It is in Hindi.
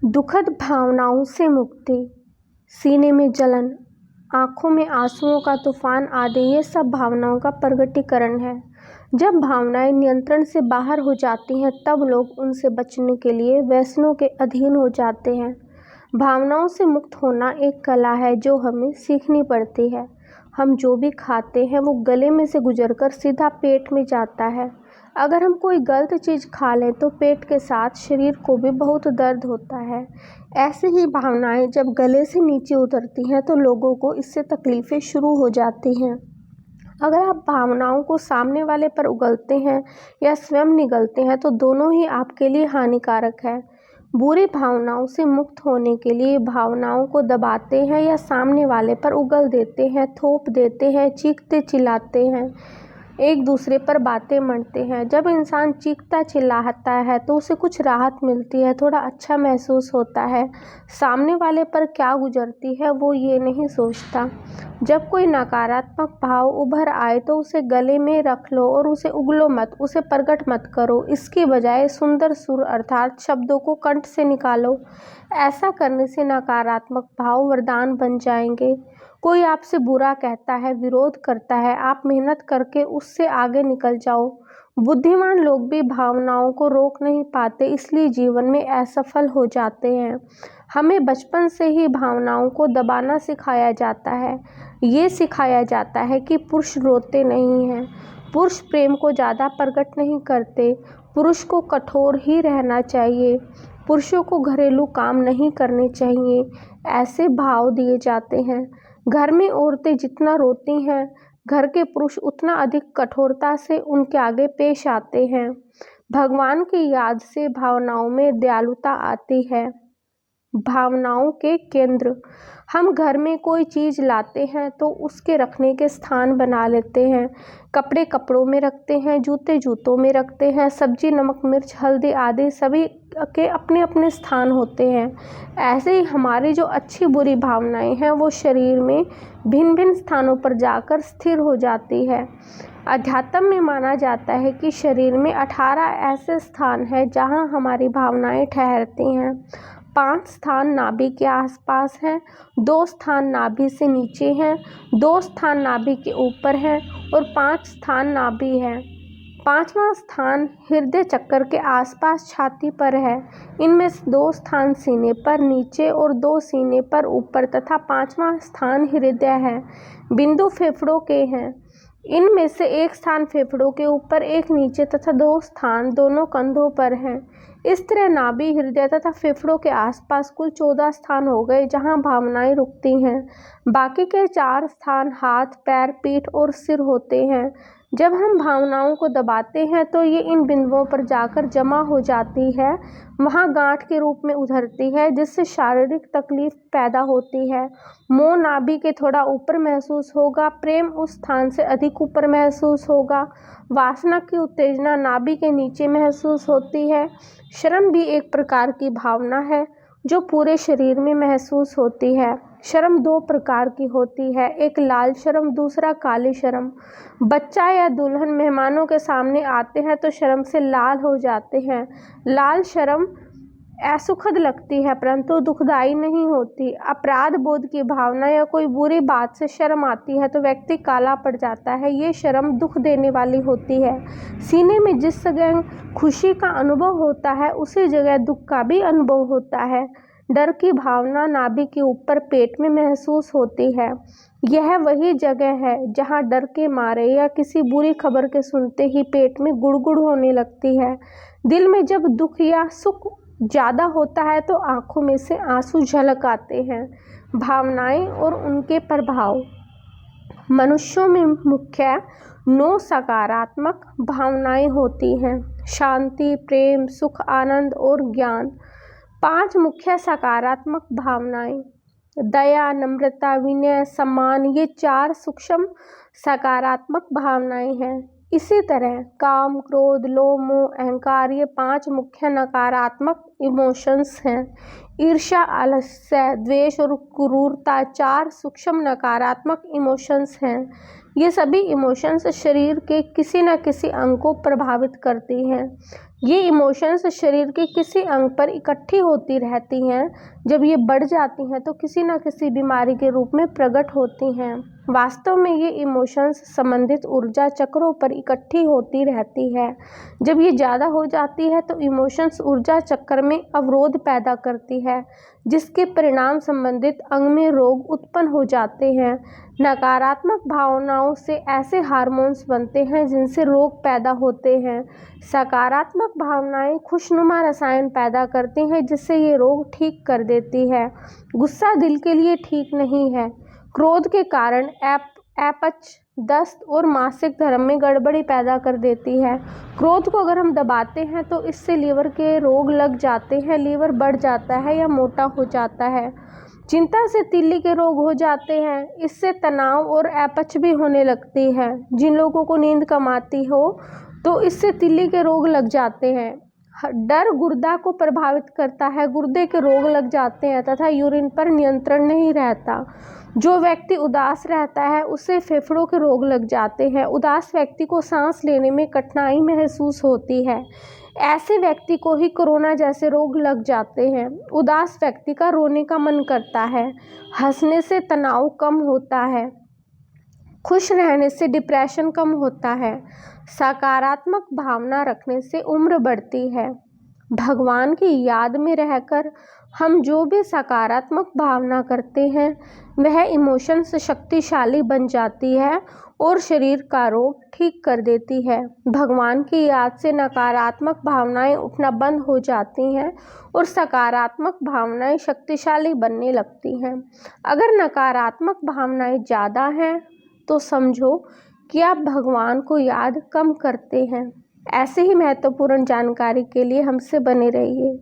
दुखद भावनाओं से मुक्ति, सीने में जलन, आंखों में आंसुओं का तूफान आदि ये सब भावनाओं का प्रकटीकरण है। जब भावनाएं नियंत्रण से बाहर हो जाती हैं तब लोग उनसे बचने के लिए व्यसनों के अधीन हो जाते हैं। भावनाओं से मुक्त होना एक कला है जो हमें सीखनी पड़ती है। हम जो भी खाते हैं वो गले में से गुजरकर सीधा पेट में जाता है। अगर हम कोई गलत चीज़ खा लें तो पेट के साथ शरीर को भी बहुत दर्द होता है। ऐसे ही भावनाएं जब गले से नीचे उतरती हैं तो लोगों को इससे तकलीफ़ें शुरू हो जाती हैं। अगर आप भावनाओं को सामने वाले पर उगलते हैं या स्वयं निगलते हैं तो दोनों ही आपके लिए हानिकारक है। बुरी भावनाओं से मुक्त होने के लिए भावनाओं को दबाते हैं या सामने वाले पर उगल देते हैं, थोप देते हैं, चीखते चिल्लाते हैं, एक दूसरे पर बातें मढ़ते हैं। जब इंसान चीखता चिल्लाता है तो उसे कुछ राहत मिलती है, थोड़ा अच्छा महसूस होता है। सामने वाले पर क्या गुजरती है वो ये नहीं सोचता। जब कोई नकारात्मक भाव उभर आए तो उसे गले में रख लो और उसे उगलो मत, उसे प्रकट मत करो। इसकी बजाय सुंदर सुर अर्थात शब्दों को कंठ से निकालो। ऐसा करने से नकारात्मक भाव वरदान बन जाएंगे। कोई आपसे बुरा कहता है, विरोध करता है, आप मेहनत करके उससे आगे निकल जाओ। बुद्धिमान लोग भी भावनाओं को रोक नहीं पाते, इसलिए जीवन में असफल हो जाते हैं। हमें बचपन से ही भावनाओं को दबाना सिखाया जाता है। ये सिखाया जाता है कि पुरुष रोते नहीं हैं, पुरुष प्रेम को ज़्यादा प्रकट नहीं करते, पुरुष को कठोर ही रहना चाहिए, पुरुषों को घरेलू काम नहीं करने चाहिए। ऐसे भाव दिए जाते हैं। घर में औरतें जितना रोती हैं, घर के पुरुष उतना अधिक कठोरता से उनके आगे पेश आते हैं। भगवान की याद से भावनाओं में दयालुता आती है। भावनाओं के केंद्र, हम घर में कोई चीज़ लाते हैं तो उसके रखने के स्थान बना लेते हैं। कपड़े कपड़ों में रखते हैं, जूते जूतों में रखते हैं, सब्जी नमक मिर्च हल्दी आदि सभी के अपने अपने स्थान होते हैं। ऐसे ही हमारी जो अच्छी बुरी भावनाएं हैं वो शरीर में भिन्न भिन्न स्थानों पर जाकर स्थिर हो जाती है। अध्यात्म में माना जाता है कि शरीर में 18 ऐसे स्थान हैं जहां हमारी भावनाएं ठहरती हैं। 5 स्थान नाभि के आसपास हैं, 2 स्थान नाभि से नीचे हैं, 2 स्थान नाभि के ऊपर हैं और 5 स्थान नाभि है। 5वां स्थान हृदय चक्र के आसपास छाती पर है। इनमें से 2 स्थान सीने पर नीचे और 2 सीने पर ऊपर तथा 5वां स्थान हृदय है। बिंदु फेफड़ों के हैं। इनमें से 1 स्थान फेफड़ों के ऊपर, 1 नीचे तथा 2 स्थान दोनों कंधों पर हैं। इस तरह नाभि, हृदय तथा फेफड़ों के आसपास कुल 14 स्थान हो गए जहां भावनाएं रुकती हैं। बाकी के 4 स्थान हाथ, पैर, पीठ और सिर होते हैं। जब हम भावनाओं को दबाते हैं तो ये इन बिंदुओं पर जाकर जमा हो जाती है, वहाँ गांठ के रूप में उभरती है जिससे शारीरिक तकलीफ पैदा होती है। मोह नाभि के थोड़ा ऊपर महसूस होगा, प्रेम उस स्थान से अधिक ऊपर महसूस होगा, वासना की उत्तेजना नाभि के नीचे महसूस होती है। शर्म भी एक प्रकार की भावना है जो पूरे शरीर में महसूस होती है। शर्म 2 प्रकार की होती है, एक लाल शर्म, दूसरा काली शर्म। बच्चा या दुल्हन मेहमानों के सामने आते हैं तो शर्म से लाल हो जाते हैं। लाल शर्म असुखद लगती है परंतु दुखदायी नहीं होती। अपराध बोध की भावना या कोई बुरी बात से शर्म आती है तो व्यक्ति काला पड़ जाता है। ये शर्म दुख देने वाली होती है। सीने में जिस जगह खुशी का अनुभव होता है उसी जगह दुख का भी अनुभव होता है। डर की भावना नाभि के ऊपर पेट में महसूस होती है। यह वही जगह है जहाँ डर के मारे या किसी बुरी खबर के सुनते ही पेट में गुड़गुड़ होने लगती है। दिल में जब दुख या सुख ज़्यादा होता है तो आंखों में से आंसू झलक आते हैं। भावनाएं और उनके प्रभाव, मनुष्यों में मुख्य 9 सकारात्मक भावनाएं होती हैं, शांति, प्रेम, सुख, आनंद और ज्ञान। 5 मुख्य सकारात्मक भावनाएं, दया, नम्रता, विनय, सम्मान, ये 4 सूक्ष्म सकारात्मक भावनाएं हैं। इसी तरह काम, क्रोध, लोभ, मोह, अहंकार ये 5 मुख्य नकारात्मक इमोशंस हैं। ईर्ष्या, आलस्य, द्वेष और क्रूरता 4 सूक्ष्म नकारात्मक इमोशंस हैं। ये सभी इमोशंस शरीर के किसी न किसी अंग को प्रभावित करती हैं। ये इमोशंस शरीर के किसी अंग पर इकट्ठी होती रहती हैं। जब ये बढ़ जाती हैं तो किसी न किसी बीमारी के रूप में प्रकट होती हैं। वास्तव में ये इमोशंस संबंधित ऊर्जा चक्रों पर इकट्ठी होती रहती है। जब ये ज़्यादा हो जाती है तो इमोशंस ऊर्जा चक्र में अवरोध पैदा करती है, जिसके परिणाम संबंधित अंग में रोग उत्पन्न हो जाते हैं। नकारात्मक भावनाओं से ऐसे हार्मोन्स बनते हैं जिनसे रोग पैदा होते हैं। सकारात्मक भावनाएं खुशनुमा रसायन पैदा करती हैं जिससे ये रोग ठीक कर देती है। गुस्सा दिल के लिए ठीक नहीं है। क्रोध के कारण अपच, दस्त और मासिक धर्म में गड़बड़ी पैदा कर देती है। क्रोध को अगर हम दबाते हैं तो इससे लीवर के रोग लग जाते हैं, लीवर बढ़ जाता है या मोटा हो जाता है। चिंता से तीली के रोग हो जाते हैं। इससे तनाव और अपच भी होने लगती है। जिन लोगों को नींद कम आती हो तो इससे तीली के रोग लग जाते हैं। डर गुर्दा को प्रभावित करता है, गुर्दे के रोग लग जाते हैं तथा यूरिन पर नियंत्रण नहीं रहता। जो व्यक्ति उदास रहता है उसे फेफड़ों के रोग लग जाते हैं। उदास व्यक्ति को सांस लेने में कठिनाई महसूस होती है। ऐसे व्यक्ति को ही कोरोना जैसे रोग लग जाते हैं। उदास व्यक्ति का रोने का मन करता है। हंसने से तनाव कम होता है। खुश रहने से डिप्रेशन कम होता है। सकारात्मक भावना रखने से उम्र बढ़ती है। भगवान की याद में रहकर हम जो भी सकारात्मक भावना करते हैं वह इमोशंस शक्तिशाली बन जाती है और शरीर का रोग ठीक कर देती है। भगवान की याद से नकारात्मक भावनाएं उठना बंद हो जाती हैं और सकारात्मक भावनाएं शक्तिशाली बनने लगती हैं। अगर नकारात्मक भावनाएं ज़्यादा हैं तो समझो कि आप भगवान को याद कम करते हैं। ऐसे ही महत्वपूर्ण जानकारी के लिए हमसे बने रहिए।